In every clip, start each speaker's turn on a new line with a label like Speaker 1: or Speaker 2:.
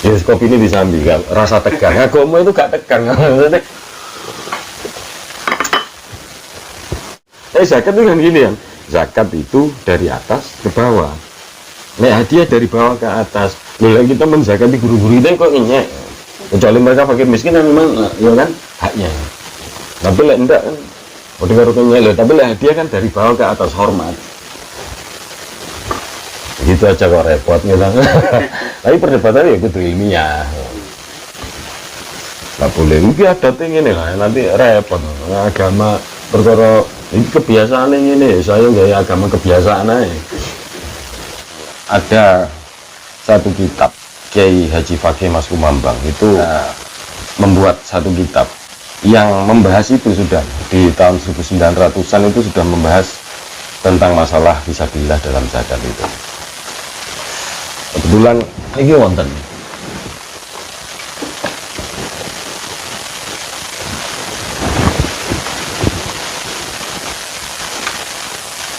Speaker 1: Ya kopi ini disambi kan, rasa tegang. Agama itu gak tegang. Zakat itu kan gini ya. Zakat itu dari atas ke bawah. Nek hadiah dari bawah ke atas. Mulai kita menzakati guru-guru itu kok ngenyek. Kecuali mereka fakir miskin kan memang ya kan haknya. Tapi lek enggak kan udah karo kenyek. Tapi lek hadiah kan dari bawah ke atas, hormat. Gitu aja kok repot gitu. Tapi perdebatannya ya kudu ilmiah. Nggak boleh, ini adatnya ini lah, nanti repot. Agama perkara ini kebiasaan ini, saya gaya agama kebiasaan aja. Ada satu kitab Kiai Haji Fakih Mas Kumambang itu membuat satu kitab yang membahas itu sudah di tahun 1900-an itu sudah membahas tentang masalah fisabilillah dalam zakat itu. Kebetulan ini wonten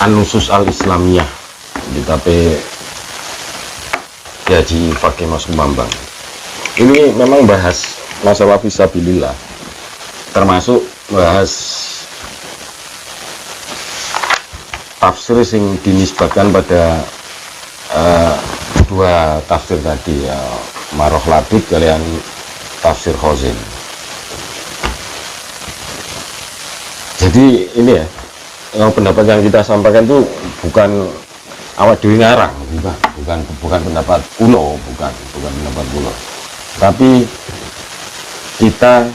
Speaker 1: An-Nusus Al-Islamiyah kitab Haji Fakih Mas Kumambang. Ini memang bahas masalah fisabilillah, termasuk bahas tafsir yang dinisbatkan pada dua tafsir tadi ya, Maroh Labid kalian tafsir Khozin. Jadi ini ya, pendapat yang kita sampaikan itu bukan awak dewi ngarang, bukan pendapat kulo, bukan pendapat kulo, tapi kita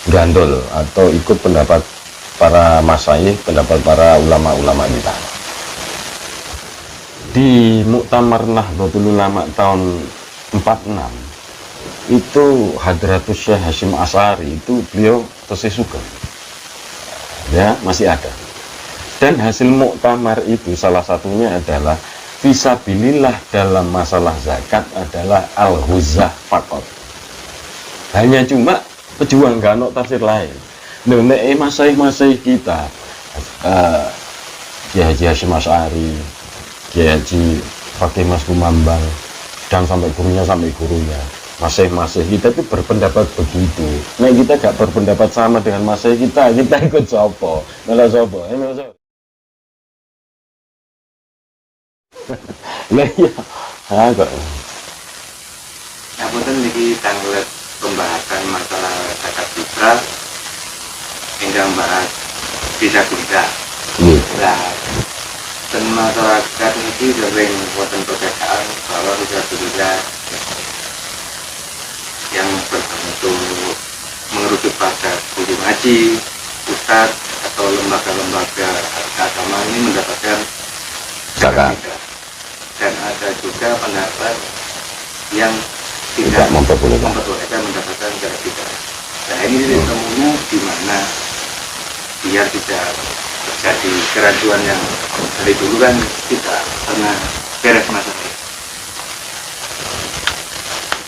Speaker 1: gandol atau ikut pendapat para masyayikh, pendapat para ulama-ulama kita. Di Muktamar Nahdlatul Ulama tahun 46 itu Hadratus Syekh Hasyim Asy'ari itu beliau tesis juga ya, masih ada. Dan hasil muktamar itu salah satunya adalah fisabilillah dalam masalah zakat adalah al-huzzah faqat. Hanya cuma pejuang gak ada tafsir lain. Nek masyayikh kita Kiai Haji Hasyim Asy'ari, Kiai Haji Fakih Mas Kumambang, dan sampai gurunya masyayikh kita itu berpendapat begitu. Nah kita gak berpendapat sama dengan masyayikh kita ikut sopo malah sopo nah iya kok
Speaker 2: ngapunten niki tanglet pembahasan masalah zakat fitrah ingkang bahas fisabilillah. Nah, dan masyarakat ini sering wonten perbedaan bahwa fisabilillah yang berbentuk mengerucut pada guru ngaji, ustadz atau lembaga-lembaga agama ini mendapatkan zakat. Dan ada juga pendapat yang tidak memperbolehkan mendapatkan zakat fitrah. Nah ini temunya di mana biar tidak terjadi keraguan yang dari dulu kan kita pernah beres masalah.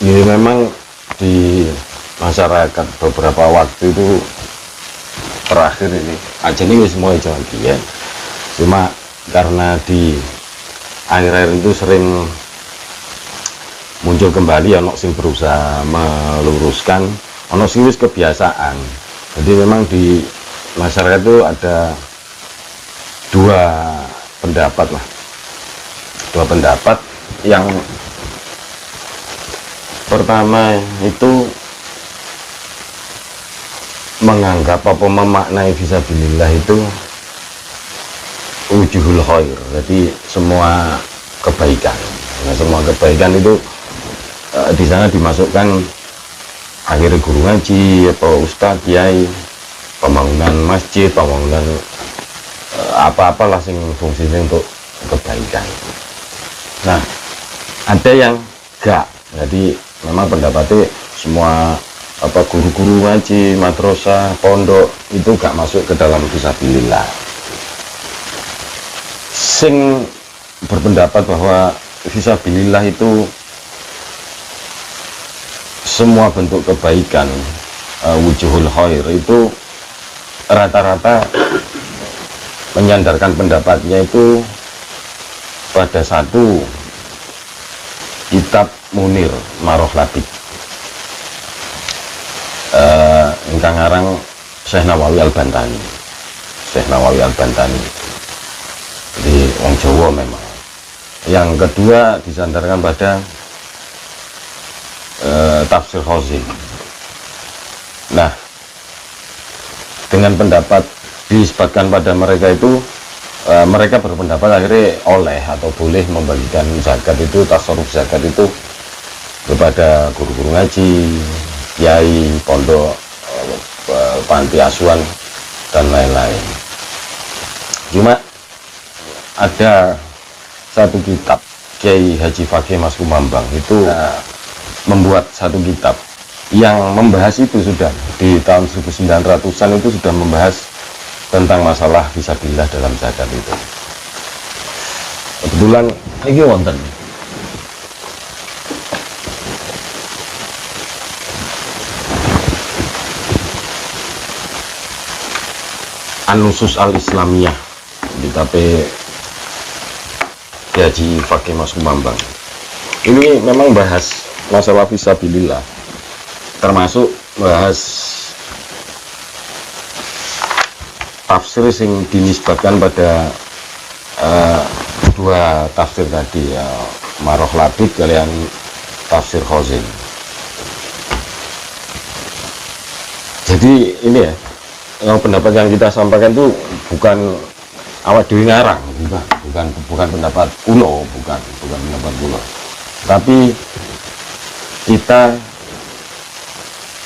Speaker 1: Ini memang di masyarakat beberapa waktu itu terakhir ini aja nih semua jangan dia, cuma karena di akhir-akhir itu sering muncul kembali ono sing berusaha meluruskan, ono sing wis kebiasaan. Jadi memang di masyarakat itu ada dua pendapat yang pertama itu menganggap apa memaknai fisabilillah itu wujuhul khair, jadi semua kebaikan. Nah, semua kebaikan itu di sana dimasukkan akhirnya guru ngaji atau ustadz, kiai, pembangunan masjid, pembangunan apa-apalah sing fungsinya untuk kebaikan. Nah, ada yang gak, jadi memang pendapatnya semua guru-guru ngaji, madrasah, pondok itu gak masuk ke dalam fisabilillah. Sing berpendapat bahwa fisabilillah itu semua bentuk kebaikan, wujuhul khair, itu rata-rata menyandarkan pendapatnya itu pada satu kitab Munir Maroh Labib ingkang ngarang Syekh Nawawi Al-Bantani. Syekh Nawawi Al-Bantani jadi wong Jawa memang. Yang kedua disandarkan pada tafsir Khazin. Nah, dengan pendapat disebutkan pada mereka itu, mereka berpendapat akhirnya oleh atau boleh membagikan zakat itu, tasarruf zakat itu kepada guru-guru ngaji, kiai, pondok, panti asuhan dan lain-lain. Cuma ada satu kitab Kiai Haji Fakih Mas Kumambang itu membuat satu kitab yang membahas itu, sudah di tahun 1900-an itu sudah membahas tentang masalah fisabilillah dalam zakat itu. Kebetulan ini wonten An-Nusus Al-Islamiyah di Kiai Haji Fakih Mas Kumambang. Ini memang bahas masalah fisabilillah, termasuk bahas tafsir sing dinisbatkan pada dua tafsir tadi ya, Maroh Labib kalian tafsir Khazin. Jadi ini ya, yang pendapat yang kita sampaikan itu bukan awak dewi ngarang, bukan pendapat kulo, bukan pendapat kulo, tapi kita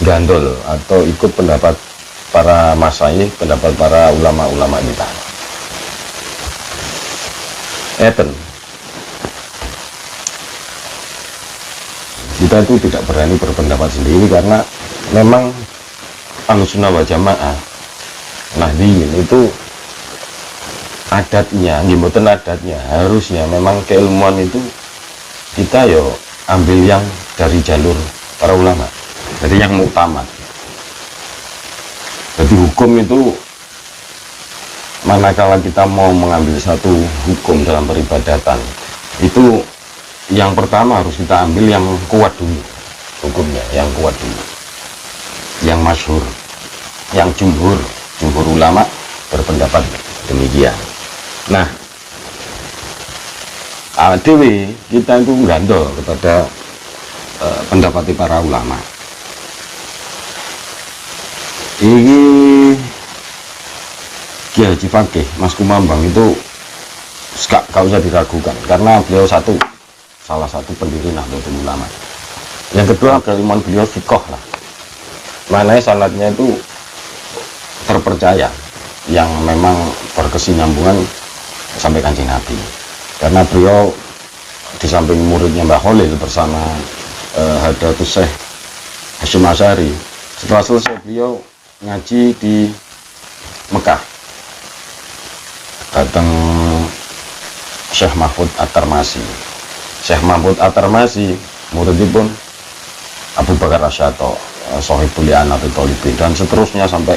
Speaker 1: gandol atau ikut pendapat para masyayikh, pendapat para ulama-ulama kita. Kita itu tidak berani berpendapat sendiri karena memang Ahlussunnah wal Jamaah Nahdliyin itu adatnya, ngimboten adatnya, harusnya memang keilmuan itu kita yo ambil yang dari jalur para ulama, jadi yang muktamad. Jadi hukum itu, manakala kita mau mengambil satu hukum dalam peribadatan, itu yang pertama harus kita ambil yang kuat dulu, hukumnya yang kuat dulu, yang masyhur, yang jumhur ulama berpendapat demikian. Nah, dewe kita itu gandol kepada pendapat para ulama. Ini Kiai Haji Fakih Mas Kumambang itu gak usah diragukan, karena beliau salah satu pendiri Nahdlatul Ulama. Yang kedua, keilmuan beliau fiqh lah, mana sanadnya itu terpercaya, yang memang berkesinambungan sampai Kanjeng Nabi. Karena beliau di samping muridnya Mbah Khalil bersama Hadratus Syekh Hasyim Asy'ari, setelah selesai beliau ngaji di Mekah, datang Syekh Mahfud At-Tarmasi. Syekh Mahfud At-Tarmasi muridipun Abu Bakar Asyato, Sohibul Li'anatul Thalibin, dan seterusnya sampai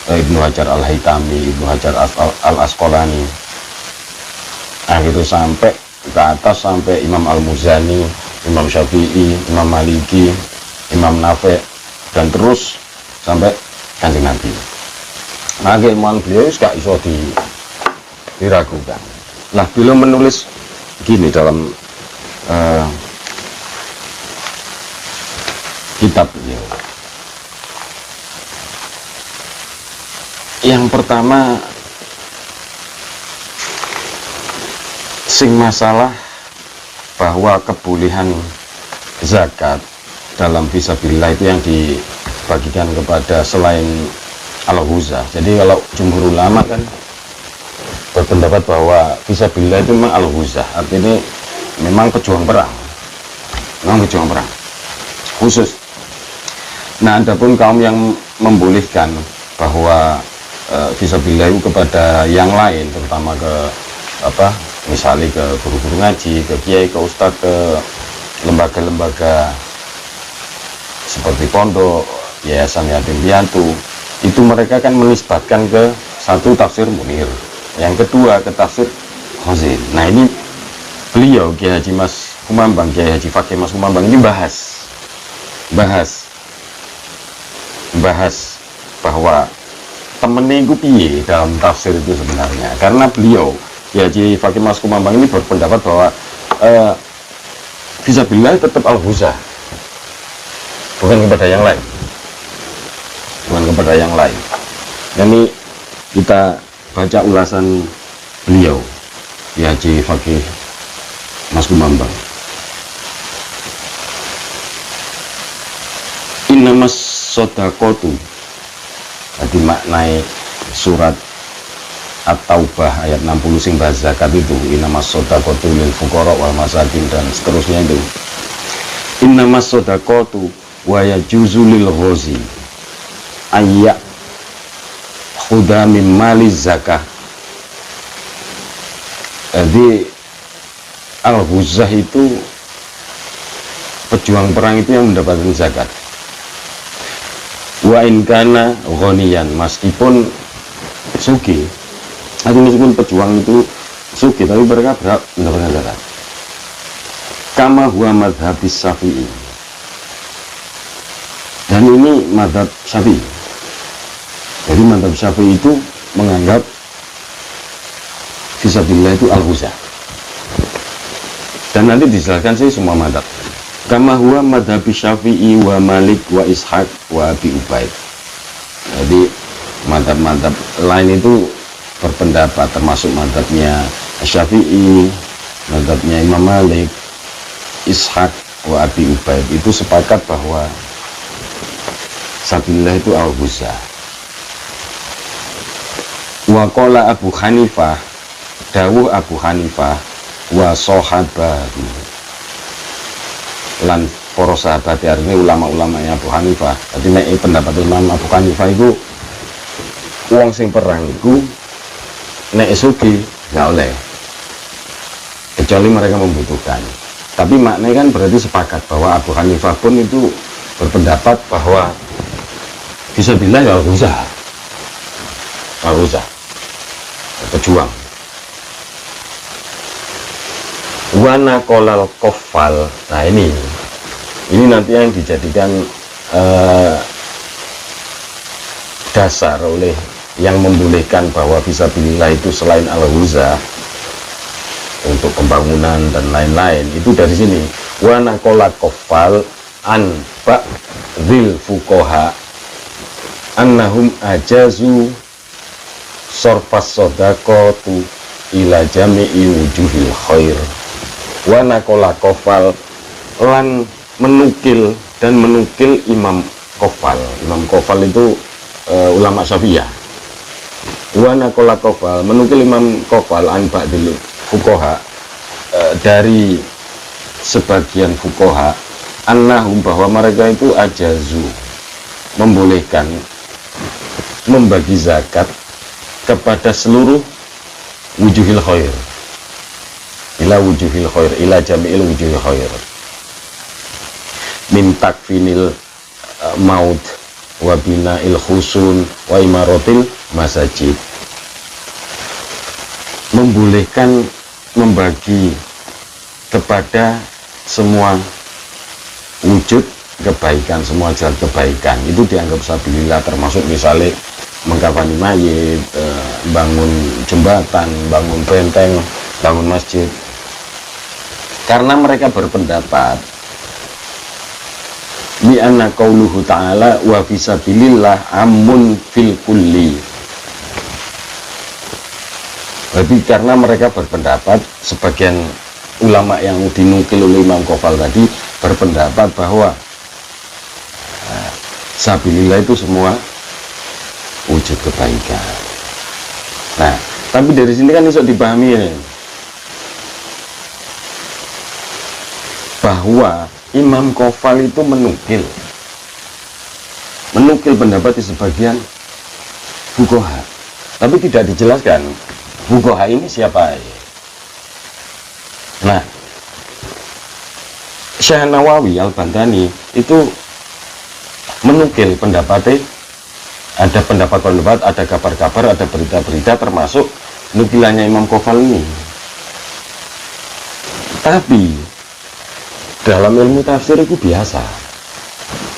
Speaker 1: Ibnu Hajar Al-Haytami, Ibnu Hajar Al-Asqalani, akhirnya sampai ke atas sampai Imam Al-Muzani, Imam Syafi'i, Imam Maliki, Imam Nafi', dan terus sampai Kanjeng Nabi. Nah, keilmuan beliau gak iso diragukan. Nah, beliau menulis gini dalam kitab beliau. Yang pertama, sing masalah bahwa kebolehan zakat dalam fisabilillah itu yang dibagikan kepada selain al-ghuzah. Jadi kalau jumhur ulama kan berpendapat bahwa fisabilillah itu memang al-ghuzah, artinya memang pejuang perang, khusus. Nah, adapun kaum yang membolehkan bahwa fisabilillah itu kepada yang lain, terutama ke misalnya ke guru-guru ngaji, ke kiai, ke ustadz, ke lembaga-lembaga seperti pondok, yayasan yatim piatu, itu mereka kan menisbatkan ke satu tafsir Munir, yang kedua ke tafsir Khazin. Nah, ini beliau Kiai Haji Mas Kumambang, Kiai Haji Fakih Mas Kumambang ini bahas bahwa temennya itu piye dalam tafsir itu sebenarnya, karena beliau Kiai Haji Fakih Mas Kumambang ini berpendapat bahwa fisabilillah tetap al-ghuzah, bukan kepada yang lain, Ini kita baca ulasan beliau Kiai Haji Fakih Mas Kumambang. Innamas shadaqatu, jadi maknai surat At-Taubah ayat 60 sing bahas zakat itu, innamas shadaqatu lil fuqara wal masakin dan seterusnya itu. Innamas shadaqatu wa yajuzu lil ghazi ayya khuda min mali zakah. Jadi al-ghuzah itu pejuang perang itu yang mendapatkan zakat. Wa in kana ghaniyan, meskipun sugih, atau meskipun pejuang itu sugih tapi mereka berhak mendapatkan zakat. Kama huwa madhabis Syafi'i, dan ini madhab Syafi'i. Jadi madhab Syafi'i itu menganggap fisabilillah itu al-ghuzah, dan nanti dijelaskan sih semua madhab. Kama huwa madhabi Syafi'i wa Malik wa Ishaq wa Abi Ubaid. Jadi madhab-madhab lain itu berpendapat, termasuk madhabnya Syafi'i, madhabnya Imam Malik, Ishaq wa Abi Ubaid, itu sepakat bahwa fisabilillah itu al-ghuzah. Wa qala Abu Hanifah, dawuh Abu Hanifah, wa sahabahu, lan para sahabat, artinya ulama-ulama yang Abu Hanifah. Jadi nek pendapat Imam Abu Hanifah itu uang sing perang itu nek sugih nggak oleh, kecuali mereka membutuhkan. Tapi maknanya kan berarti sepakat bahwa Abu Hanifah pun itu berpendapat bahwa fisabilillah ya al-ghuzah, pejuang. Wana kolal kofal, nah ini nanti yang dijadikan dasar oleh yang membolehkan bahwa fisabilillah itu selain al-ghuzah untuk pembangunan dan lain-lain, itu dari sini. Wana kolal kofal an ba'dhil fuqaha annahum ajazu sorfas sodaqatu ila jami'i wujuhil khair. Wa naqala Qofal, lan menukil Imam Qofal. Imam Qofal itu ulama Syafi'iyah. Wa naqala Qofal, menukil Imam Qofal an ba'dil fuqaha, dari sebagian fuqaha, annahum, bahwa mereka itu ajazu, membolehkan membagi zakat kepada seluruh wujuhil khair, ila wujuhil khair, ila jami'il wujuhil khair, min takfinil maut wa bina'il khusun wa imaratil masajid. Membolehkan membagi kepada semua wujud kebaikan, semua jalan kebaikan, itu dianggap fisabilillah, termasuk misalnya mengkafani mayit, bangun jembatan, bangun benteng, bangun masjid. Karena mereka berpendapat bi anna qauluhu ta'ala wa fisabilillah amun fil kulli. Jadi karena mereka berpendapat, sebagian ulama yang dinukil oleh Imam Qofal tadi berpendapat bahwa fisabilillah itu semua wujud kebaikan. Nah, tapi dari sini kan bisa dipahami ya, bahwa Imam Qofal itu menukil pendapat di sebagian fuqaha, tapi tidak dijelaskan fuqaha ini siapa. Nah, Syekh Nawawi Al-Bantani itu menukil pendapatnya, ada pendapat-pendapat, ada kabar-kabar, ada berita-berita, termasuk nukilannya Imam Qofal ini. Tapi dalam ilmu tafsir itu biasa.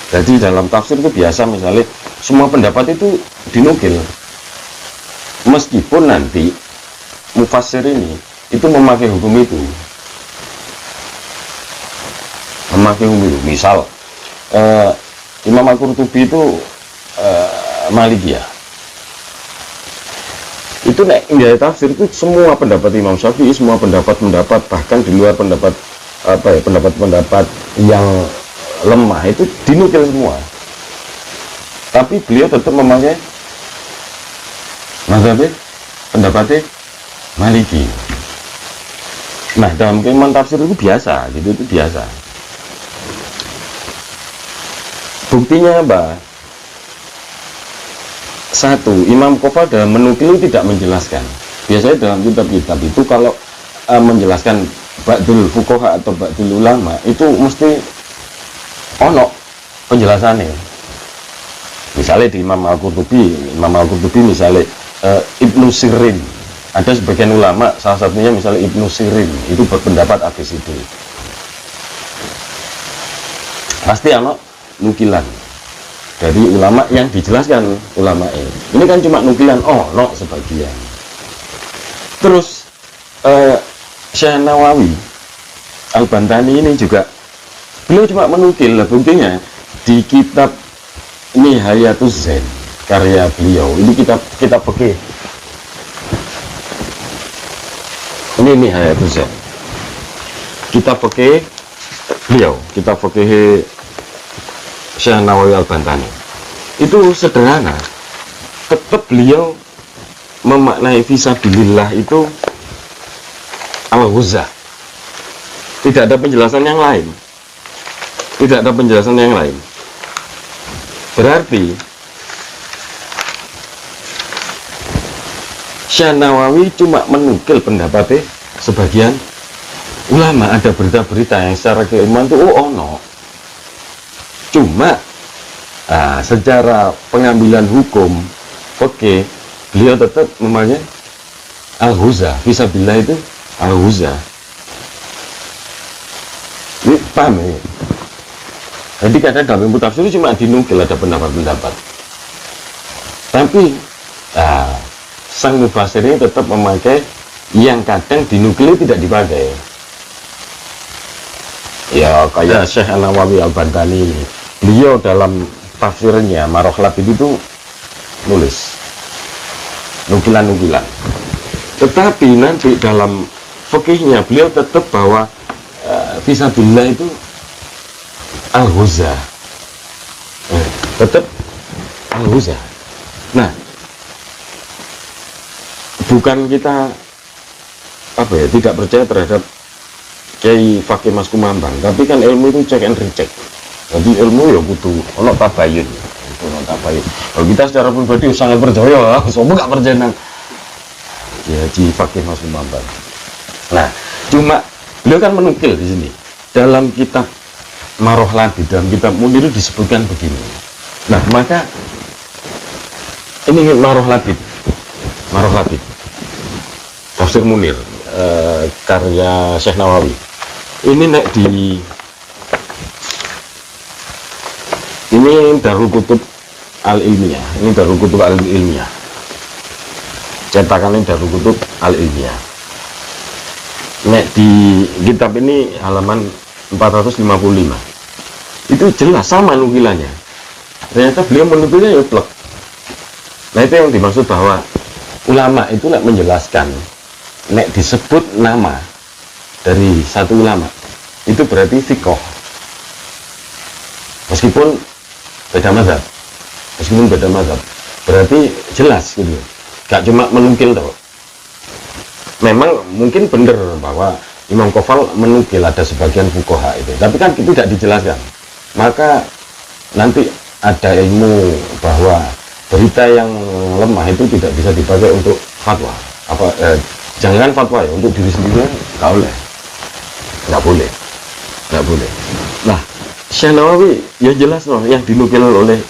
Speaker 1: Jadi dalam tafsir itu biasa, misalnya semua pendapat itu dinukil, meskipun nanti mufassir ini itu memakai hukum itu, misal Imam Al-Qurtubi itu Malikiyah, itu nek dia tafsir itu semua pendapat Imam Syafi'i, semua pendapat bahkan di luar pendapat pendapat yang lemah itu dinukil semua, tapi beliau tetap memakai mazhabnya pendapatnya Maliki. Nah, dalam keilmuan tafsir itu biasa, gitu, itu biasa. Buktinya apa? Satu, Imam Qofal dalam menukil tidak menjelaskan. Biasanya dalam kitab-kitab itu kalau menjelaskan ba'dul fuqaha atau ba'dul ulama itu mesti ono penjelasannya. Misalnya di Imam Al-Qurtubi misalnya Ibnu Sirin, ada sebagian ulama, salah satunya misalnya Ibnu Sirin itu berpendapat habis itu, pasti ono nukilan dari ulama yang dijelaskan ulama ini kan cuma nukilan, no sebagian. Terus Syekh Nawawi Al-Bantani ini juga beliau cuma menukil, buktinya di kitab Nihayatuz Zain karya beliau, ini kitab fikih, ini Nihayatuz Zain, kitab fikih beliau, kitab fikih Syekh Nawawi Al-Bantani itu sederhana, tetap beliau memaknai fisabilillah itu al-ghuzah, tidak ada penjelasan yang lain, berarti Syekh Nawawi cuma menukil pendapatnya sebagian ulama. Ada berita-berita yang secara keilmuan itu ono, cuma secara pengambilan hukum oke, beliau tetap memakai al-ghuzah, fisabilillah itu al-ghuzah. Ini paham ya? Jadi kadang dalam ilmu tafsir cuma dinukil ada pendapat-pendapat, tapi sang mufassir ini tetap memakai yang kadang dinukil tidak dipakai. Ya kayak Syekh Nawawi Al-Bantani ini, beliau dalam tafsirnya Marohlat itu nulis nukilan-nukilan, tetapi nanti dalam fikihnya beliau tetap bahwa fisabilillah itu al-ghuzah, tetap al-ghuzah. Nah, bukan kita tidak percaya terhadap Kiai Fakih Mas Kumambang, tapi kan ilmu itu check and recheck. Jadi ilmu ya butuh ono tabayun. Kalau kita secara pribadi sangat percaya, semua nggak percaya nang Kiai Fakih Mas Kumambang. Nah, cuma beliau kan menukil di sini dalam kitab Marohlat, dalam kitab Munir itu disebutkan begini. Nah, maka ini Marohlat tafsir Munir karya Syekh Nawawi. Ini ini Darul Kutub Al-Ilmiyah, cetakan Darul Kutub Al-Ilmiyah. Di kitab ini halaman 455 itu jelas sama nukilannya, ternyata beliau menukilnya ya plek. Nah, itu yang dimaksud bahwa ulama itu menjelaskan, disebut nama dari satu ulama itu berarti fiqh, meskipun beda mazhab, berarti jelas gitu, gak cuma menukil toh. Memang mungkin benar bahwa Imam Qofal menukil ada sebagian fuqaha itu, tapi kan tidak dijelaskan. Maka nanti ada ilmu bahwa berita yang lemah itu tidak bisa dipakai untuk fatwa. Jangan fatwa ya, untuk diri sendiri nggak boleh. Nah, Syekh Nawawi ya jelas loh yang dinukil oleh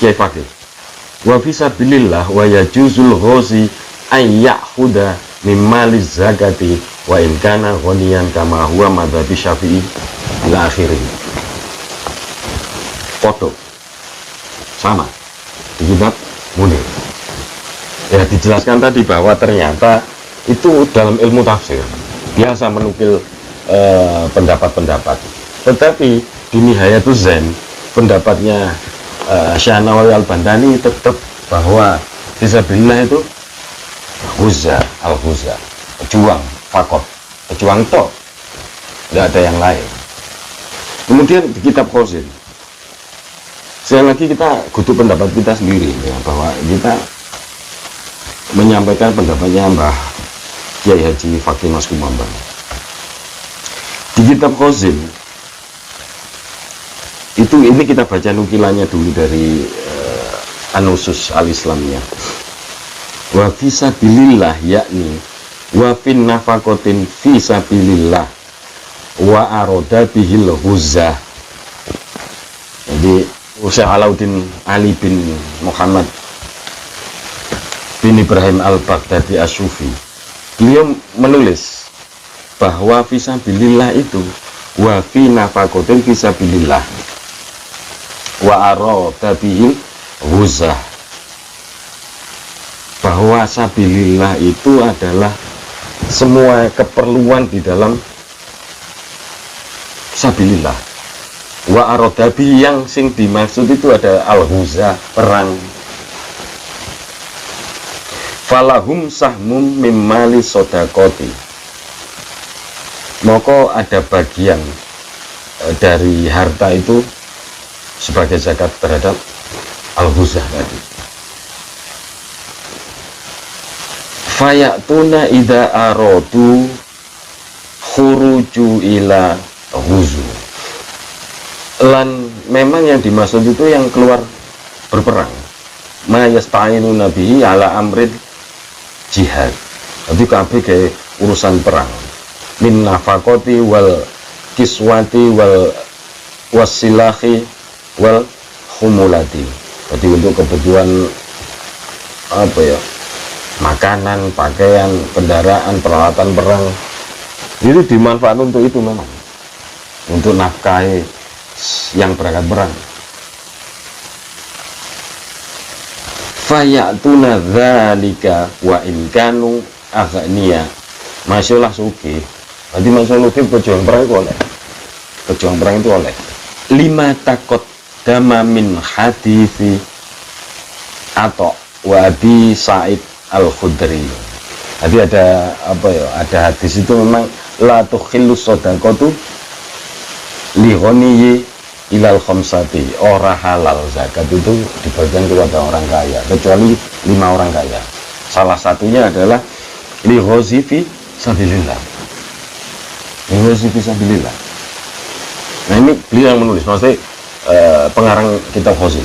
Speaker 1: Kiai Fakih. Wa fisabilillah wa yajuzul ghazi ayyahuda mimaliz zakati wa in kana ghaniyan kama huwa madzhab Syafi'i ila akhiri. Kodok sama di kitab Munir. Ya, dijelaskan tadi bahwa ternyata itu dalam ilmu tafsir biasa menukil pendapat-pendapat, tetapi di Nihayatul Zain pendapatnya Syekh Nawawi Al-Bantani tetap bahwa fisabilillah itu huza, al-huza, pejuang fakot, pejuang tok, tidak ada yang lain. Kemudian di kitab Khozin, sekali lagi kita kudu pendapat kita sendiri ya, bahwa kita menyampaikan pendapatnya Mbah Kiai Haji Fakih Mas Kumambang. Di kitab Khozin itu, ini kita baca nukilannya dulu dari Anusus Al-Islamnya. Wa fisabilillah, yakni wa fin nafakotin fisabilillah wa aroda bihil huzah. Jadi Syekh Alauddin Ali bin Muhammad bin Ibrahim Al-Baghdadi Asy-Syufi, beliau menulis bahwa fisabilillah itu wa fi nafakotin fisabilillah wa aroda bihil huzah, bahwa sabilillah itu adalah semua keperluan di dalam sabilillah. Wa arodabi, yang sing dimaksud itu ada al-huzah, perang. Falahum sahmum mimmali sodakoti, maka ada bagian dari harta itu sebagai zakat terhadap al-huzah tadi. Fayatuna idza aradu khuruju ila huzu, lan memang yang dimaksud itu yang keluar berperang, ma yasta'inu nabihi ala amrid jihad. Jadi kabeh kayak urusan perang, min nafakoti wal kiswati wal wasilahi wal khumulati. Jadi untuk kebutuhan apa ya, makanan, pakaian, kendaraan, peralatan perang, itu dimanfaatkan untuk itu, memang untuk nafkahi yang berangkat perang. Fayatuna dzalika wa in kanu aghniya, masyaallah suki. Nanti masyaallah pejuang perang itu oleh, pejuang perang itu oleh lima takot dama min hadithi atau Wabi Sa'id Al-Khudri. Jadi ada apa ya, ada hadis itu memang la tukhillus shadaqatu li ghaniyi ilal khamsati, ora halal zakat itu dibagikan kepada orang kaya kecuali 5 orang kaya. Salah satunya adalah li ghazi fi sabilillah. Li ghazi fi sabilillah. Nah, ini beliau yang menulis, maksudnya pengarang kitab Khozin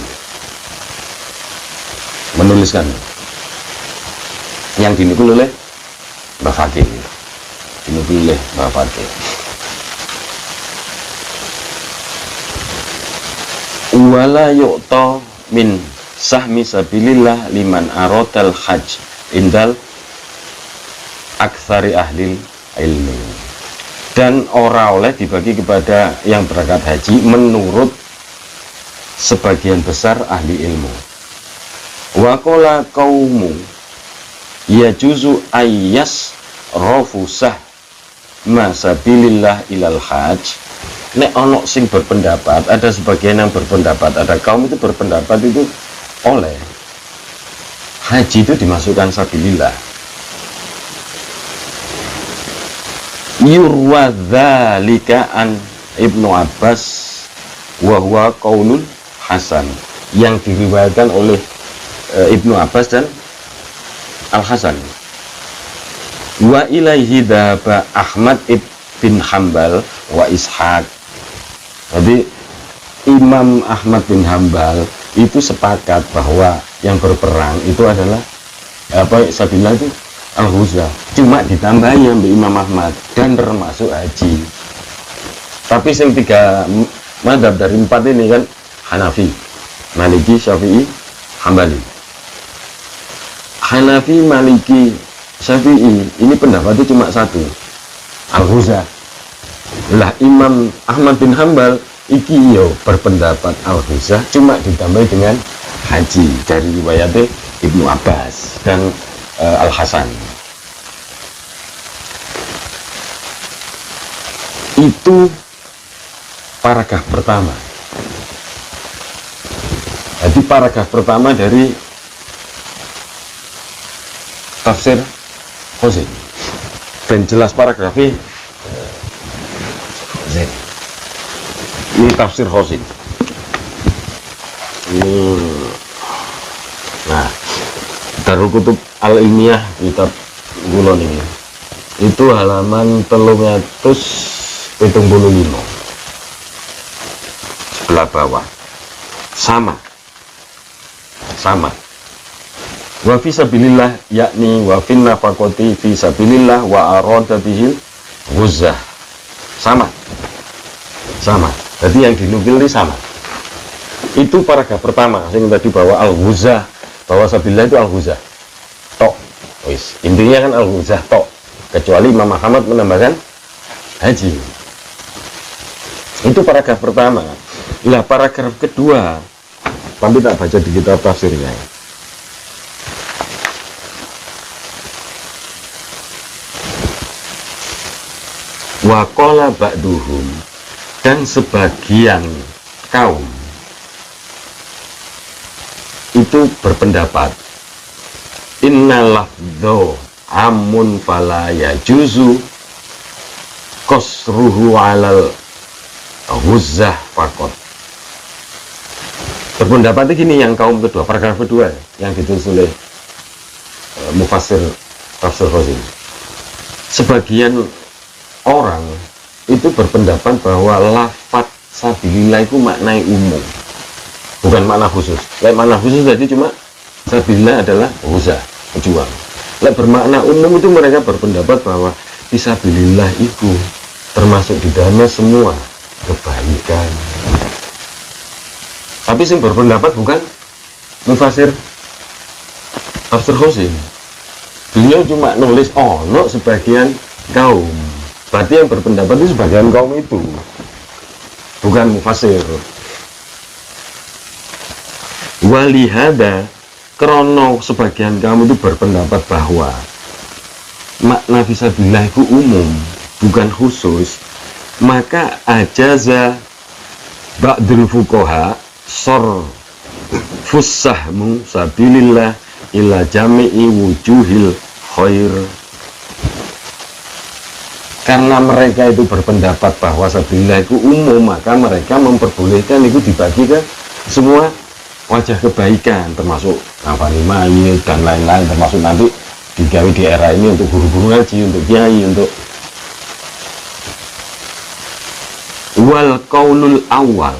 Speaker 1: menuliskan yang dinukil oleh Mbah Fakih, dinukil oleh Mbah Fakih. Wala yu'ta min sahmi sabilillah liman aradal hajj indal aktsari ahli ilmi, dan ora oleh dibagi kepada yang berangkat haji menurut sebagian besar ahli ilmu. Wa qala qaumu yajuzu ayyas rafusah masabilillah ilal hajj. Nek ono sing berpendapat, ada sebagian yang berpendapat, ada kaum itu berpendapat itu oleh haji itu dimasukkan sabilillah. Yurwa dzalika an Ibnu Abbas wa huwa qaulun hasan, yang diriwayatkan oleh Ibnu Abbas dan Al-Hasan. Wa ilaihi dhaba Ahmad bin Hambal wa Ishaq. Jadi Imam Ahmad bin Hambal itu sepakat bahwa yang berperang itu adalah apa, sabilillah itu al-huzah, cuma ditambahi yang Imam Ahmad dan termasuk haji. Tapi yang 3 mazhab dari 4 ini kan Hanafi, Maliki, Syafi'i, Hambali. Hanafi, Maliki, Syafi'i ini pendapatnya cuma satu, al-huzah. Lah Imam Ahmad bin Hambal iki yo berpendapat al-huzah cuma ditambah dengan haji dari riwayatnya Ibnu Abbas dan Al-Hasan. Itu paragraf pertama. Jadi paragraf pertama dari tafsir Khozin. Dan jelas paragrafnya ini tafsir Khozin. Ini, nah, Darul Kutub Al-Ilmiyah kitab Gulon ini itu halaman 375 sebelah bawah sama wa fi sabilillah yakni wa fin nafaqati fi sabilillah wa arada bihil ghuzah sama jadi yang dinukil ini sama. Itu paragraf pertama yang tadi bahwa al-ghuzah, bahwa sabilillah itu al-ghuzah tok, wis intinya kan al-ghuzah tok, kecuali Imam Ahmad menambahkan haji. Itu paragraf pertama. Lah paragraf kedua, tapi tak baca di kitab tafsirnya. Wa qala ba'duhum, dan sebagian kaum itu berpendapat inna lafdho amun fala yajuzu qasruhu alal ghuzah faqat. Berpendapat ini yang kaum kedua, paragraf kedua yang ditulis oleh mufassir tafsir Khozin. Sebagian orang itu berpendapat bahwa lafaz sabilillah itu maknai umum, bukan makna khusus. Makna khusus tadi cuma sabilillah adalah ghuzah, berjuang. Bermakna umum itu mereka berpendapat bahwa fisabilillah itu termasuk di dalamnya semua kebaikan. Tapi yang berpendapat bukan mufassir tafsir Khozin. Beliau cuma nulis no sebagian kaum. Berarti yang berpendapat itu sebagian kaum itu, bukan mufassir. Walihada, krono sebagian kaum itu berpendapat bahwa makna fisabilillah itu umum, bukan khusus. Maka ajaza ba'dul fuqaha sor fussahmu sabilillah ila jami'i wujuhil khair. Karena mereka itu berpendapat bahwa sabilillah itu umum, maka mereka memperbolehkan itu dibagi ke semua wajah kebaikan, termasuk nafani mayit dan lain-lain, termasuk nanti digawe di era ini untuk guru-guru ngaji, untuk kiai, untuk wal qaulul awal.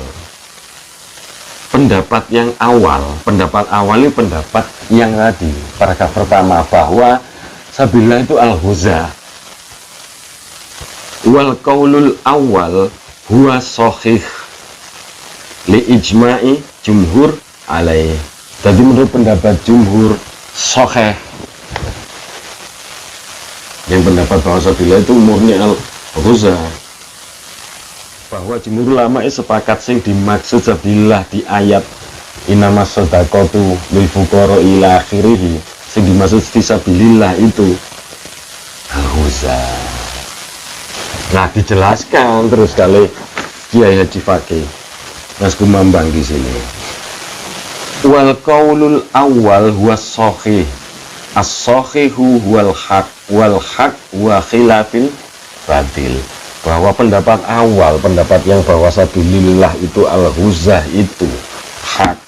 Speaker 1: Pendapat yang awal, pendapat awal ini pendapat yang tadi paragraf pertama bahwa sabilillah itu al-ghuzah. Wal qaulul awal huwa sahih li ijma'i jumhur alaih. Jadi menurut pendapat jumhur sahih, yang pendapat bahwa sabilillah itu murni al-ghuzah, bahwa jumhur ulama sepakat sing dimaksud sabilillah di ayat innamas shadaqatu lil fuqara ila akhirih, sing dimaksud fisabilillah itu al-ghuzah. Nah, dijelaskan terus kali Kiai Haji Fakih Mas Kumambang di sini. Wal qaulul awal huwa sahih. As-sahihu wal haq wa khilafil batil. Bahwa pendapat awal, pendapat yang bahwa sabilillah itu al-ghuzah itu hak.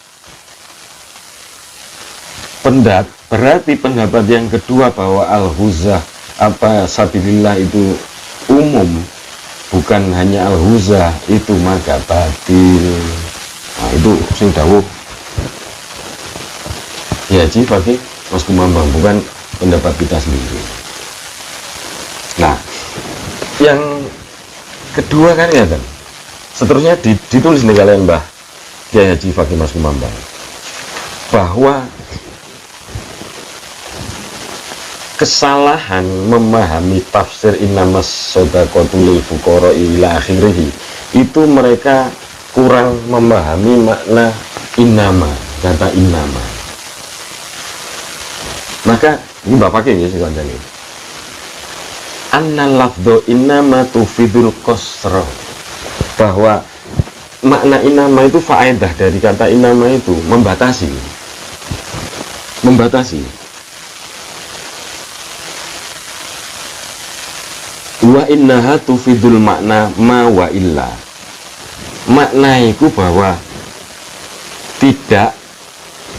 Speaker 1: Berarti pendapat yang kedua bahwa al-ghuzah sabilillah itu umum, bukan hanya al-ghuzah, itu maka batil. Nah, itu sing dawuh ya Haji Fakih Mas Kumambang, bukan pendapat kita sendiri. Nah, yang kedua kan ya kan, seterusnya ditulis nih kalian Mbah Kiai Haji Fakih Mas Kumambang, bahwa kesalahan memahami tafsir innamas shadaqatu lil fuqara ila akhirih, itu mereka kurang memahami makna innama, kata innama. Maka ini bapak ya sih kancane. Anna lafdhu innama tufidul qasra, bahwa makna innama itu faedah dari kata innama itu membatasi. Wa innaha tufidul makna ma wa illa, makna itu bahwa tidak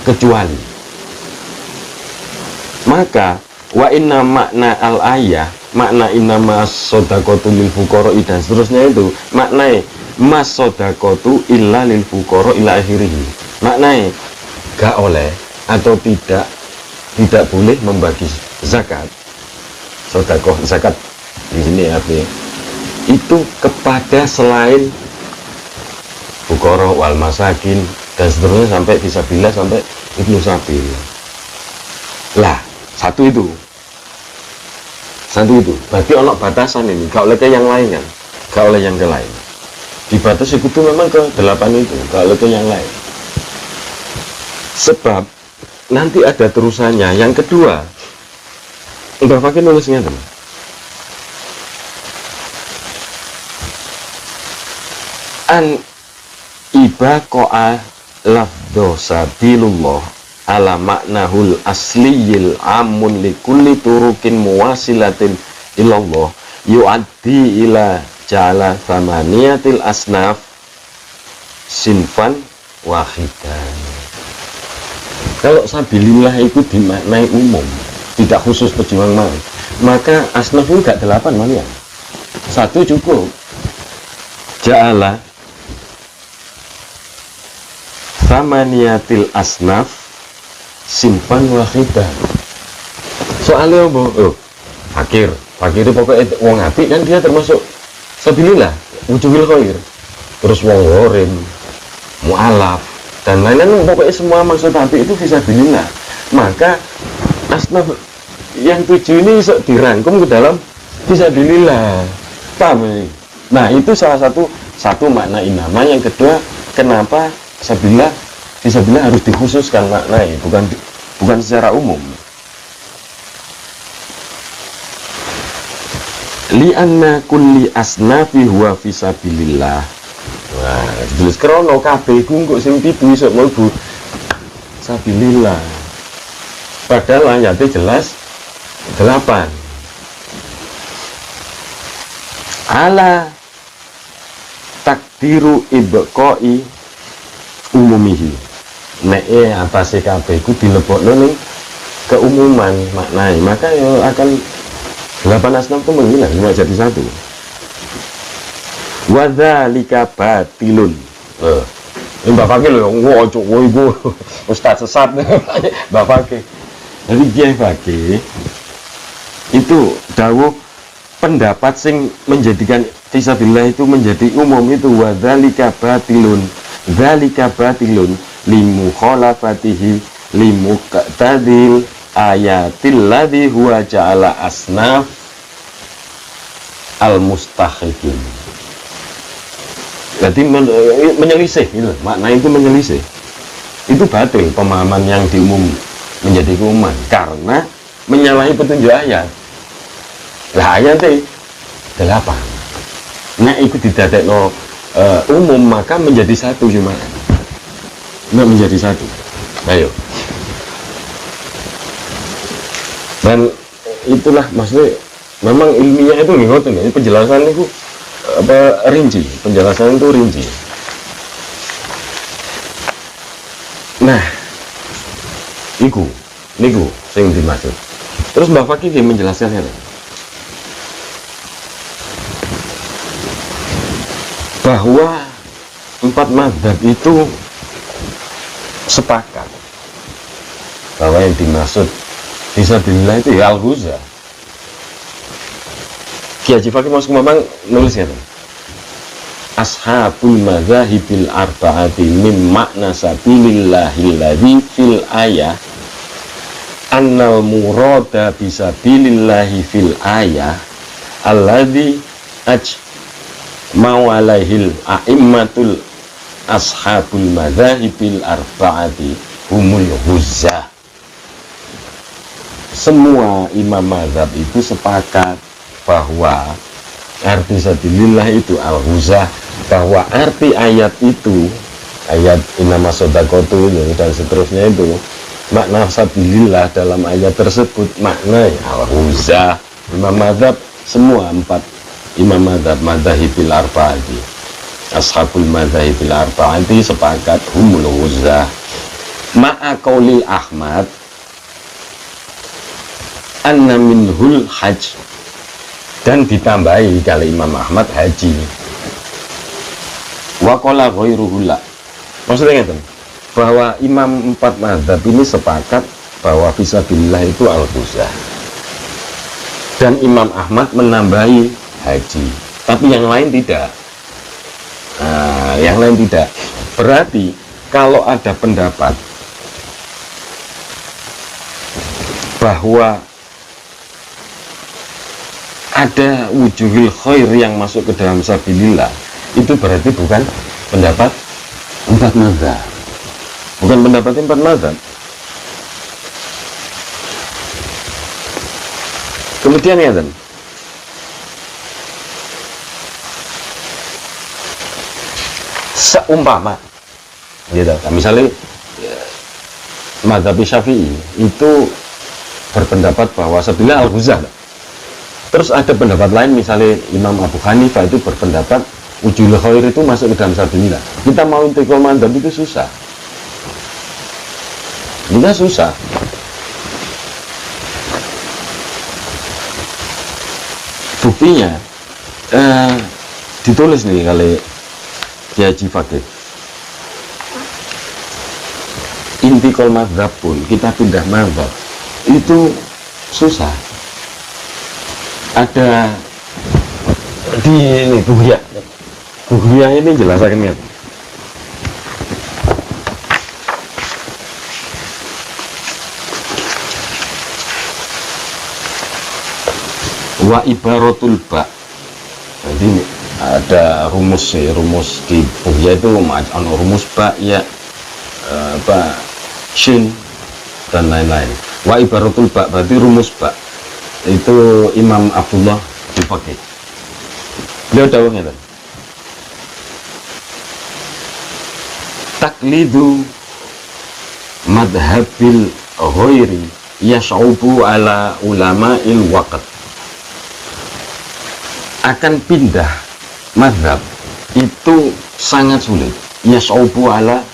Speaker 1: kecuali. Maka wa inna makna al ayah, makna innama shadaqatu lil fuqara dan seterusnya itu maknanya mas shadaqatu illa lil fuqara ila akhirih, maknanya gak oleh atau tidak boleh membagi zakat, sedekah zakat di sini artinya itu kepada selain fuqara wal masakin dan seterusnya sampai fisabilillah sampai ibnu sabil. Lah satu itu berarti ono batasan ini, gak oleh ke yang lain kan, gak oleh yang ke lain, dibatasi itu memang ke 8 itu, gak oleh ke yang lain. Sebab nanti ada terusannya. Yang kedua, Mbak Fakir nulisnya teman, an ibaqa'a lafdhu sabilullah ala maknahul asliyil amun li kulli turukin muwasilatin ilallah yu'addi ila ja'ala thamaniyatil asnaf sinfan wahidan. Kalau sabilillah itu dimaknai umum, tidak khusus pejuang maut, maka asnaf itu gak 8 malah, 1 cukup. Ja'ala thamaniyatil asnaf simpan wahidah. Soalnya apa? Fakir itu pokoknya wong apik kan, dia termasuk sabilillah, wujuhil khair. Terus wong gharim, mu'alaf dan lain-lain, pokoknya semua maksud apik itu fisabilillah. Maka asnaf yang 7 ini dirangkum ke dalam fisabilillah. Paham ini? Nah, itu salah satu makna innama. Yang kedua, kenapa fisabilillah harus dikhususkan maknanya, bukan secara umum. Li'anna kulli asnafi huwa fisabilillah. Wah, jelas krono kabeh iku kok sing 7 iso mlebu sabilillah. Padahal ayatnya jelas 8. Ala takdiru ibqa'i umumihi, nek atase kabeh iku dilebokno ning keumuman maknanya, maka ya akan 8 asnaf itu menghilang, cuma jadi 1. Wa dzalika batilun. Ini Mbak Fakir lho, ojo iku ustaz sesat Mbak Fakir. Jadi Kiai Fakir itu dawuh pendapat sing menjadikan fisabilillah itu menjadi umum itu wa dzalika batilun. Dzalika batilun limukhalafatihi limuqtadil ayatil ladzi huwa ja'ala asnaf al-mustahiqin. Jadi menyelisih itu, makna itu menyelisih. Itu batil pemahaman yang diumum menjadi keumuman karena menyalahi petunjuk ayat. Lah ayatnya 8. Nah itu didadekno umum, maka menjadi 1 cuma. Nggak menjadi 1. Ayo. Dan itulah maksudnya, memang ilmiah itu ngoten ya, penjelasan itu rinci, penjelasan itu rinci. Nah, niku sing dimaksud. Terus Mbak Fakih menjelaskan ini, bahwa 4 mazhab itu sepakat bahwa yang dimaksud fisabilillah itu ya al-ghuzah. Ki Haji Fakih Mas Kumamang nulisnya ashabul madzahibil arba'ati min makna sabilillahilladzi fil ayah annal murada bisabilillahi fil ayah alladhi ajma'u alaihil a'immatul ashabul madzahibil arba'ati humul huzzah. Semua imam mazhab itu sepakat bahwa arti sabilillah itu al-huzzah, bahwa arti ayat itu, ayat innama shadaqatu ini dan seterusnya itu, makna sabilillah dalam ayat tersebut makna al-huzzah. Imam mazhab semua 4 imam mazhab madzahibil arba'ati, ashabul madzahibil arba'ati sepakat humul huzzah. Ma'a qaulil Ahmad anna minhul hajj, dan ditambahi kali Imam Ahmad haji. Wa qala ghairuhu la, maksudnya ngeten, bahwa imam 4 mazhab ini sepakat bahwa fisabilillah itu al-huzzah, dan Imam Ahmad menambahi haji, tapi yang lain tidak. Nah, yang lain tidak. Berarti kalau ada pendapat bahwa ada wujuhil khair yang masuk ke dalam sabilillah, itu berarti bukan pendapat 4 mazhab, bukan pendapat 4 mazhab. Kemudian ya kan, seumpama gitu, misalnya mazhab Syafi'i itu berpendapat bahwa sabilillah al-huzzah, terus ada pendapat lain, misalnya Imam Abu Hanifah itu berpendapat wujudul khair itu masuk ke dalam sabilillah. Kita mau intikal mazhab itu susah, kita susah. Buktinya ditulis nih kali Kiai Haji Fakih, intikal mazhab pun kita pindah mazhab itu susah. Ada di ini Bughiyah ini jelaskan ya. Wa ibaratul ba, jadi ada rumus di Bughiyah itu ada rumus ba ya, ba shin dan lain-lain. Wa ibaratul ba berarti rumus ba itu Imam Abdullah Al-Faqih. Beliau dawuhnya kan, taklidu madhabil ghairi yash'ubu ala ulama'il waqt, akan pindah madhab itu sangat sulit. Yash'ubu ala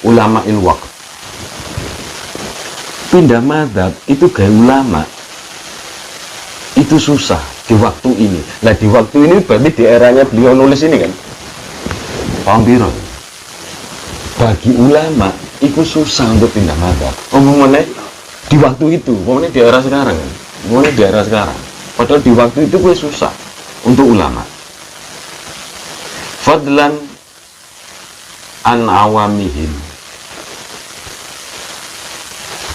Speaker 1: ulama'il waqt, pindah madhab itu gaya ulama itu susah di waktu ini. Nah di waktu ini berarti di eranya beliau nulis ini kan, paham biro, bagi ulama itu susah untuk pindah mazhab. Umumnya di waktu itu, umumnya di era sekarang kan, umumnya di era sekarang, padahal di waktu itu gue susah untuk ulama. Fadlan an awamihim,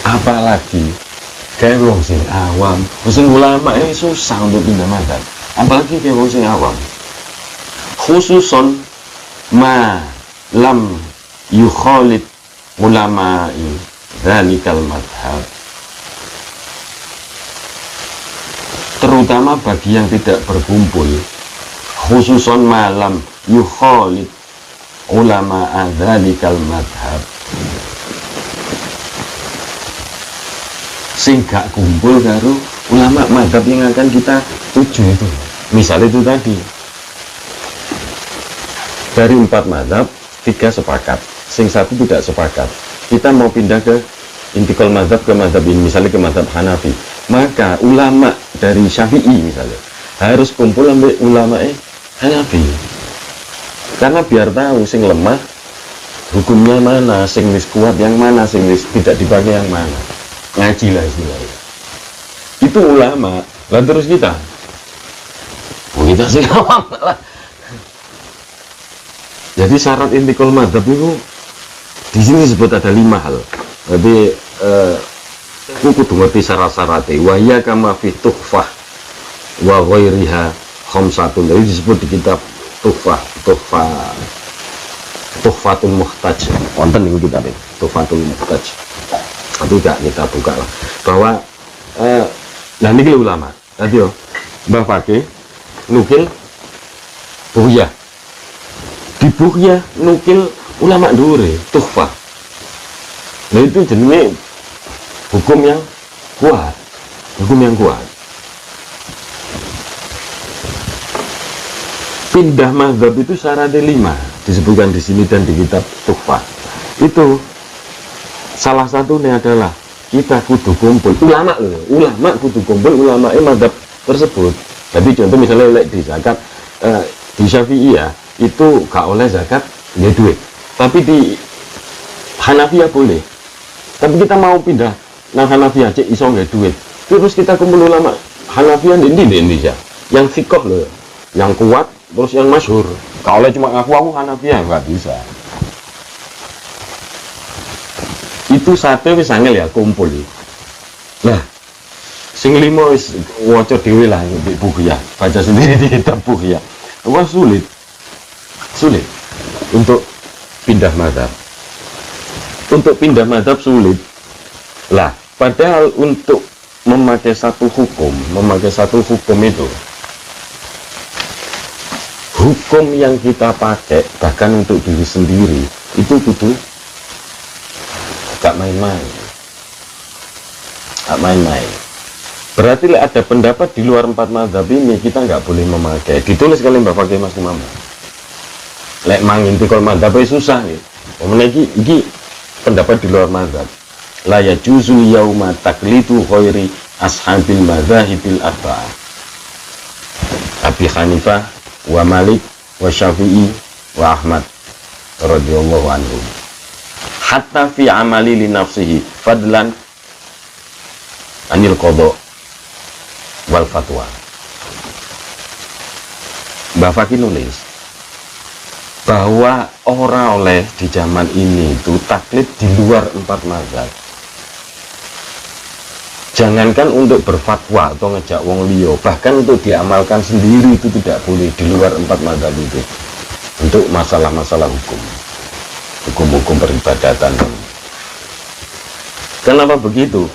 Speaker 1: apalagi kayak wong sing awam, sing ulama ini susah untuk pindah mazhab, apalagi kayak wong sing awam. Khususon ma lam yukhalid ulama'i dzalikal madhab, terutama bagi yang tidak berkumpul. Khususon ma lam yukhalid ulama'a dzalikal madhab, sing gak kumpul karo ulama mazhab yang akan kita tuju itu. Misalnya itu tadi, dari 4 mazhab 3 sepakat, sing 1 tidak sepakat, kita mau pindah ke intikal mazhab ke mazhab ini, misalnya ke mazhab Hanafi, maka ulama dari Syafi'i misalnya harus kumpul sampai ulama Hanafi, karena biar tahu sing lemah hukumnya mana, sing wis kuat yang mana, sing wis tidak dipakai yang mana. Ngaji lah istilahnya. Itu ulama. Lah terus kita sih awam lah. Jadi syarat intikal mazhab itu di sini disebut ada 5 hal. Jadi kudu ngerti syarat-syaratnya. Wa ya kama fi tuhfah wa ghairiha khamsatun. Jadi disebut di kitab Tuhfatul Muhtaj. Wonten niku kitab Tuhfatul Muhtaj. Tapi gak kita buka lah. Bahwa nah niki ulama. Tadi yo Mbah Fakih nukil Buhyah. Di Buhyah nukil ulama dhuwure Tuhfah. Nah itu jenenge hukum yang kuat. Hukum yang kuat. Pindah mazhab itu syaratnya 5 disebutkan di sini dan di kitab Tuhfah. Itu salah satunya adalah kita kudu kumpul ulama loh, ulama kudu kumpul ulama mazhab tersebut. Jadi contoh misalnya di zakat di Syafi'iyah itu gak oleh zakat ya duit, tapi di Hanafiyah boleh. Tapi kita mau pindah nang Hanafiyah cek iso nggak duit, terus kita kumpul ulama Hanafiyah di Indonesia yang fikoh loh, yang kuat, terus yang masyhur. Kalau cuma aku Hanafiyah nggak bisa. Itu sate wis angel ya kumpul. Lah, sing limo wis waca dhewe lah di Buhyah, baca sendiri di kitab Buhyah. Wah sulit untuk pindah mazhab. Untuk pindah mazhab sulit. Lah, padahal untuk memakai satu hukum itu hukum yang kita pakai bahkan untuk diri sendiri itu kudu gak main-main. Berarti ada pendapat di luar 4 mazhab ini kita nggak boleh memakai. Ditulis kali Mbak Fakih Mas Imam. Lek manginti kalau mazhab susah nih. Iki pendapat di luar mazhab. La yajuzu yauma taklitu khairi ashabil madzahibil arba'ah. Abi Hanifah wa Malik wa Syafi'i wa Ahmad radhiyallahu anhu. Hatta fi amali li nafsihi fadlan anil qada wal fatwa. Mbah Fakih nulis bahwa orang oleh di zaman ini itu taklid di luar 4 mazhab. Jangankan untuk berfatwa atau ngejak wong liya, bahkan untuk diamalkan sendiri itu tidak boleh di luar 4 mazhab itu. Untuk masalah-masalah hukum peribadatan. Kenapa begitu?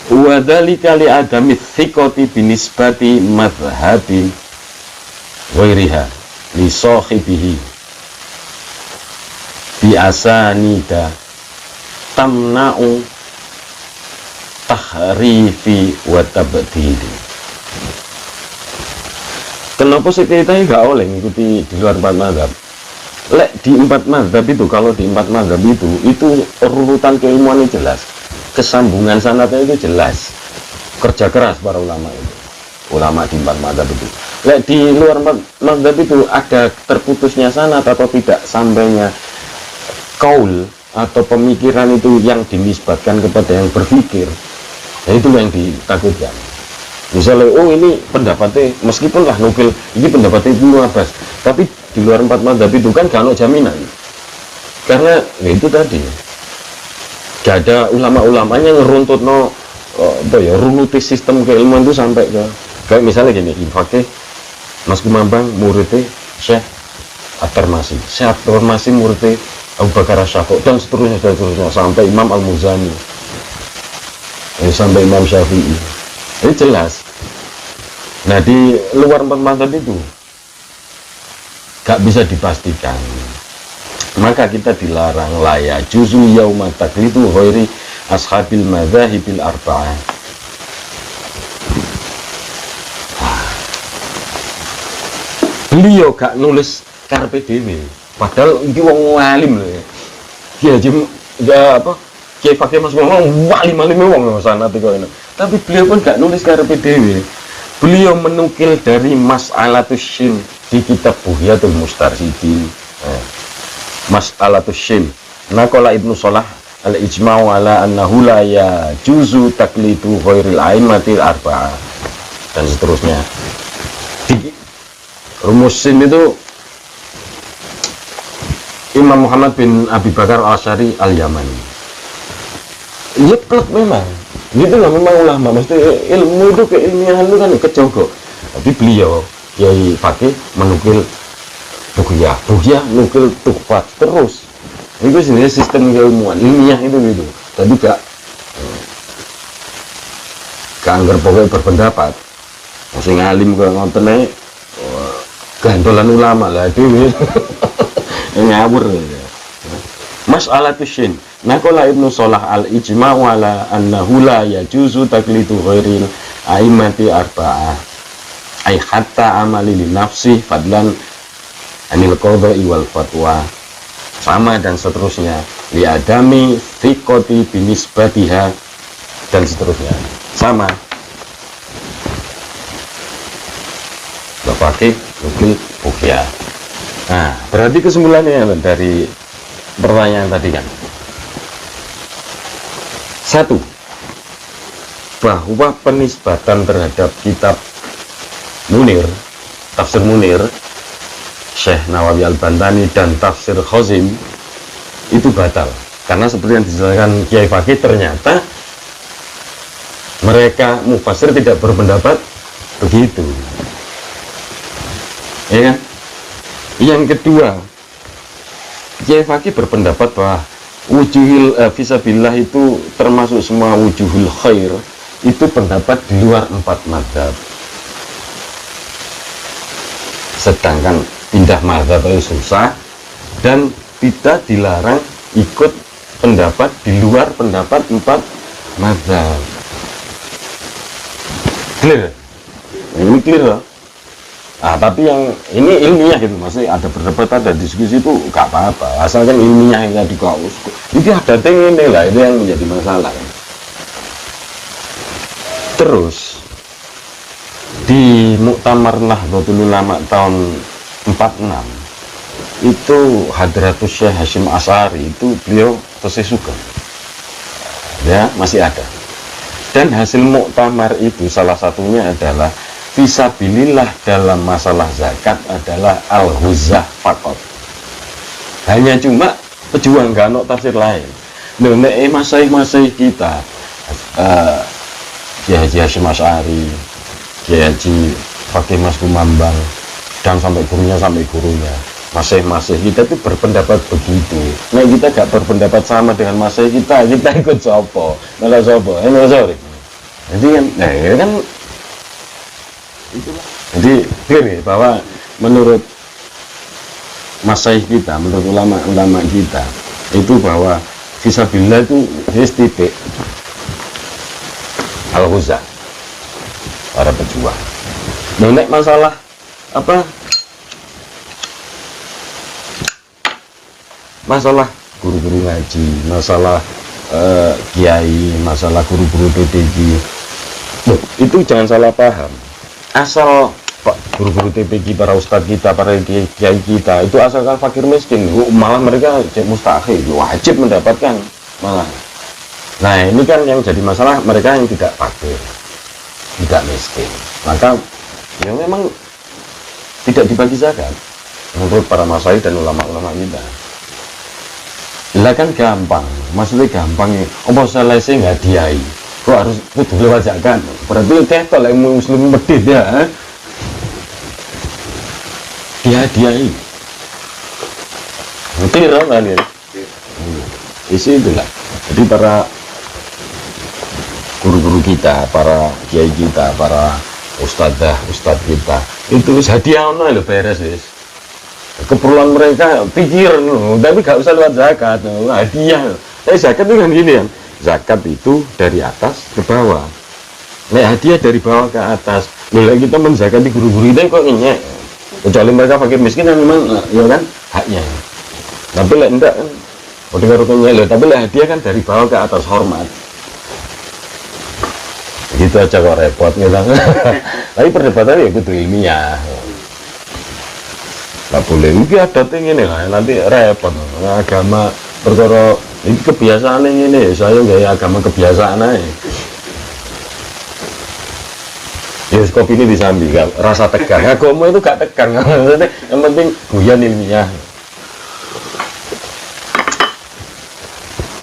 Speaker 1: Wa dzalika li adami thiqati binisbati madhhabi ghairiha li sahibihi bi asanida tamna'u tahrifi wa tabdili. Kenapa sih kita nggak oleh ngikuti di luar 4 mazhab? Lek di 4 mazhab itu, kalau di 4 mazhab itu urutan keilmuannya jelas, kesambungan sanadnya itu jelas, kerja keras para ulama itu, ulama di 4 mazhab itu. Lek di luar 4 mazhab itu ada terputusnya sanad atau tidak sampainya kaul atau pemikiran itu yang dinisbatkan kepada yang berpikir. Nah, itu yang ditakutkan. Misalnya, oh ini pendapatnya, meskipun lah nukil, ini pendapatnya Ibnu Abbas, tapi di luar 4 mazhab itu kan gak ada jaminan. Karena ya itu tadi, gak ada ulama-ulamanya ngeruntut runutis sistem keilmuan itu sampai ke, kayak misalnya gini, Fakih Mas Kumambang muridnya Syekh At-Tirmidzi, Syekh At-Tirmidzi muridnya Abu Bakar Asy-Syafi'i dan seterusnya sampai Imam Al-Muzani, sampai Imam Syafi'i. Ini jelas. Nah di luar 4 mazhab itu gak bisa dipastikan, maka kita dilarang laya juzu yauma taklitu ghairi ashabil madzahibil arba'ah. Beliau gak nulis karepe dhewe, padahal iki wong alim lho ya. Kiai Fakih Mas ngomong alim-alime wong sanad kok enak. Tapi beliau pun gak nulis karepe dhewe. Beliau menukil dari Mas'alatus Syim di kitab Buhyatul Mustarsyidin. Mas'alatus Syim. Naqala Ibnu Shalah al-ijma'u ala annahu la yajuzu taklidu ghairil a'immatil arba'ah dan seterusnya. Di rumus Syim itu Imam Muhammad bin Abi Bakar Al-Asy'ari Al-Yamani. Nyeplek memang. Gitulah memang ulama, mesti ilmu itu keilmiahan itu kan kejogo. Tapi beliau Kiai Fakih menukil Bukia nukil Tuhfat terus. Itu sebenarnya sistem keilmuan ilmiah itu gitu. Tadi gak anggar pokoknya berpendapat. Masih ngalim ke ngoten ae gandolan ulama lah itu ngawur ya. Mas'alatu syin. Naqala Ibnu Shalah al-ijma'u ala annahu la yajuzu taklidu ghairil a'immati arba'ah. Ai hatta amali li nafsi fadlan anil qadha'i wal fatwa. Sama dan seterusnya. Li adami thiqati binisbatiha dan seterusnya. Sama. Pakai nukil Bukia. Nah, berarti kesimpulannya dari pertanyaan tadi kan, satu, bahwa penisbatan terhadap kitab Munir, tafsir Munir, Syekh Nawawi Al-Bantani dan tafsir Khazim itu batal, karena seperti yang dijelaskan Kiai Fakih, ternyata mereka mufassir tidak berpendapat begitu. Ya kan? Yang kedua, Kiai Fakih berpendapat bahwa wujuhil fisabillah itu termasuk semua wujuhul khair, itu pendapat di luar 4 mazhab. Sedangkan pindah mazhab itu susah dan tidak dilarang ikut pendapat di luar pendapat 4 mazhab. Clear? Ini clear loh. Ah, tapi yang ini ilmiah gitu, masih ada berdebat, ada diskusi itu gak apa-apa, asalkan ilmiah yang tadi kau ini ada ini lah, itu yang menjadi masalah kan. Terus di Muktamar Nahdlatul Ulama tahun 46 itu Hadratus Syekh Hasyim Asy'ari itu beliau tesis juga ya, masih ada. Dan hasil muktamar itu salah satunya adalah fisabilillah dalam masalah zakat adalah al-huzah fakot. Hanya cuma pejuang gak ada tafsir lain. Nek masai kita Kiai Haji Hasyim Asy'ari, Kiai Haji Fakih Mas Kumambang, dan sampai gurunya masih kita itu berpendapat begitu. Nah, kita gak berpendapat sama dengan masih kita ikut sopo malah sopo sorry. Jadi kan, nah ya kan itulah. Jadi clear ya, bahwa menurut masyayikh kita, menurut ulama kita itu bahwa fisabilillah itu titik al-huzah para pejuang. Nah, masalah apa? Masalah guru-guru ngaji, masalah kiai, masalah guru-guru PPG, itu jangan salah paham. Asal guru-guru TPG, para ustadz kita, para kiai kita itu asalkan fakir miskin, malah mereka mustahil, wajib mendapatkan malah. Nah, ini kan yang jadi masalah, mereka yang tidak fakir, tidak miskin, maka ya memang tidak dibagi zakat menurut para masyayikh dan ulama-ulama kita. Lah kan gampang, maksudnya gampang ya. Apa selesai nggak diai? Kok harus kudu lewat zakat? Berarti ketol yang muslim medit ya. Diai. Ngerti kan ya? Isi itulah. Jadi para guru-guru kita, para kiai kita, para ustadz kita itu hadiah ono lho beres wis. Keperluan mereka pikiran loh, tapi gak usah lewat zakat, hadiah. Tapi zakat itu kan gini kan, zakat itu dari atas ke bawah. Nah, hadiah dari bawah ke atas. Loh, kita menzakati guru-guru itu kok ngenyek. Kecuali mereka fakir miskin kan memang ya kan haknya. Tapi lah enggak kan, udah ngenyek loh. Tapi lah hadiah kan dari bawah ke atas, hormat. Gitu aja kok repot gitu. Tapi perdebatannya ya kudu ilmiah. Nggak boleh, ini ada ini lah, nanti repot. Agama perkara ini kebiasaan ini, saya gaya agama kebiasaan aja. Ya, kopi ini disambi, rasa tegang. Agama itu gak tegang, yang penting guyan ilmiah.